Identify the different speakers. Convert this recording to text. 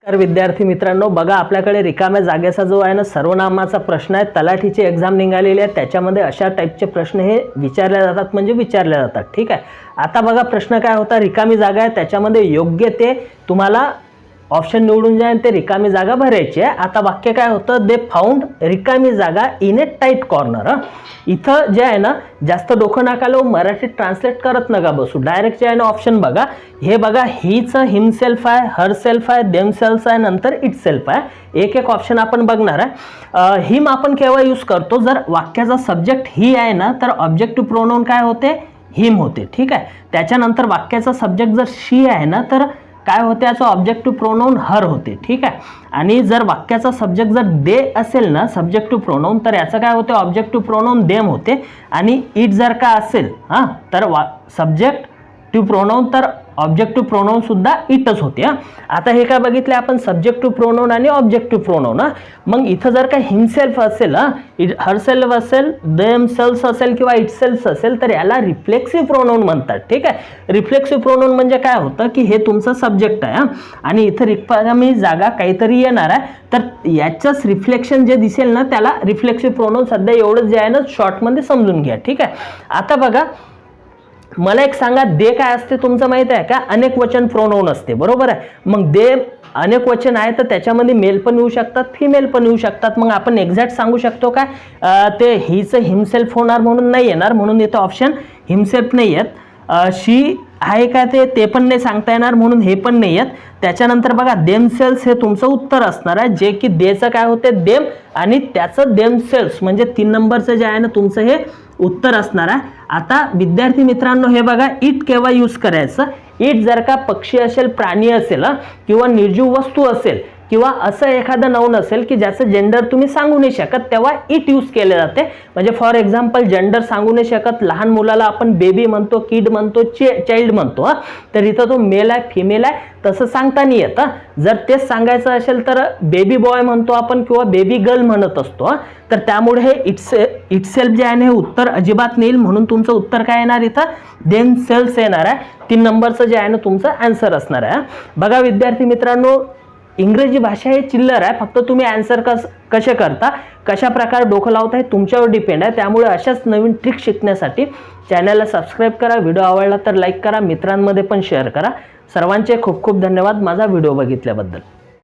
Speaker 1: तर विद्यार्थी मित्रांनो बघा, आपल्याकडे रिकाम्या जागेचा जो आहे ना सर्वनामाचा प्रश्न आहे, तलाठीची एग्जाम निघालेली आहे, त्याच्यामध्ये अशा टाईपचे प्रश्न हे विचारले जातात म्हणजे विचारले जातात. ठीक आहे. आता बघा प्रश्न काय होता, रिकामी जागा आहे, त्याच्यामध्ये योग्य ते तुम्हाला ऑप्शन निवडून जा आणि ते रिकामी जागा भरायची आहे. आता वाक्य काय होतं, दे फाउंड रिकामी जागा इन ए टाईट कॉर्नर. इथं जे आहे ना जास्त डोकं नका लावू, मराठीत ट्रान्सलेट करत नका बसू, डायरेक्ट जे आहे ना ऑप्शन बघा. हे बघा, हीच हिमसेल्फ आहे, हर सेल्फ आहे, देम सेल्फ आहे, नंतर इट सेल्फ आहे. एक एक ऑप्शन आपण बघणार आहे. हिम आपण केव्हा यूज करतो, जर वाक्याचा सब्जेक्ट ही आहे ना तर ऑब्जेक्टिव्ह प्रोनाउन काय होते, हिम होते. ठीक आहे. त्याच्यानंतर वाक्याचा सब्जेक्ट जर शी आहे ना तर काय होते, याचं ऑब्जेक्टिव्ह प्रोनाउन हर होते. ठीक आहे. आणि जर वाक्याचा सब्जेक्ट जर दे असेल ना सब्जेक्टिव्ह प्रोनाउन, तर याचं काय होते, ऑब्जेक्टिव्ह प्रोनाउन देम होते. आणि इट जर का असेल तर सब्जेक्टिव्ह प्रोनाउन तर ऑब्जेक्टिव्ह प्रोनाउन सुद्धा इटच होते. आता हे काय बघितले आपण, सब्जेक्टिव्ह प्रोनाउन आणि ऑब्जेक्टिव्ह प्रोनाउन. मग इथं जर का हिमसेल्फ असेल, हरसेल्फ असेल, देम सेल्फ असेल किंवा इट सेल्फ असेल तर याला रिफ्लेक्सिव्ह प्रोनाउन म्हणतात. ठीक आहे. रिफ्लेक्सिव्ह प्रोनाउन म्हणजे काय होतं की हे तुमचं सब्जेक्ट आहे आणि इथं रिकामी जागा काहीतरी येणार आहे, तर याचंच रिफ्लेक्शन जे दिसेल ना त्याला रिफ्लेक्सिव्ह प्रोनाउन. सध्या एवढंच जे आहे ना शॉर्टमध्ये समजून घ्या. ठीक आहे. आता बघा, मला एक सांगा, दे काय असते तुमचं माहित आहे का, अनेक वचन प्रोनाउन असते, बरोबर आहे. मग दे अनेक वचन आहे तर त्याच्यामध्ये मेल पण येऊ शकतात, फिमेल पण येऊ शकतात. मग आपण एक्झॅक्ट सांगू शकतो काय, ते हीच हिमसेल्फ होणार म्हणून नाही येणार, म्हणून इथं ऑप्शन हिमसेल्फ नाही येत. शी आहे का ते पण नाही सांगता येणार, म्हणून हे पण नाही येत. त्याच्यानंतर बघा, देम सेल्स हे तुमचं उत्तर असणार आहे, जे की देचं काय होते, देम, आणि त्याचं देम सेल्स म्हणजे 3 नंबरचं जे आहे ना तुमचं हे उत्तर असणार आहे. आता विद्यार्थी मित्रांनो हे बघा, इट केव्हा यूज करायचं, इट जर का पक्षी असेल, प्राणी असेल किंवा निर्जीव वस्तू असेल किंवा असं एखादं नाउन असेल की ज्याचं जेंडर तुम्ही सांगू नाही शकत, तेव्हा इट यूज केले जाते. म्हणजे फॉर एक्झाम्पल जेंडर सांगू नाही शकत, लहान मुलाला आपण बेबी म्हणतो, किड म्हणतो, चाइल्ड म्हणतो, तर इथं तो मेल आहे, फिमेल आहे, तसं सांगता नाही येत. जर तेच सांगायचं असेल तर बेबी बॉय म्हणतो आपण किंवा बेबी गर्ल म्हणत असतो. तर त्यामुळे हे इट सेल्फ जे आहे हे उत्तर अजिबात नाही, म्हणून तुमचं उत्तर काय येणार, इथं देम सेल्फ येणार आहे. 3 नंबरचं जे आहे ना तुमचं आन्सर असणार आहे. बघा विद्यार्थी मित्रांनो, इंग्रजी भाषा हे चिल्लर आहे, फक्त तुम्ही आन्सर कसे करता, कशा प्रकारे डोकं लावता हे तुमच्यावर डिपेंड आहे. त्यामुळे अशाच नवीन ट्रिक शिकण्यासाठी चॅनलला सबस्क्राईब करा, व्हिडिओ आवडला तर लाईक करा, मित्रांमध्ये पण शेअर करा. सर्वांचे खूप खूप धन्यवाद माझा व्हिडिओ बघितल्याबद्दल.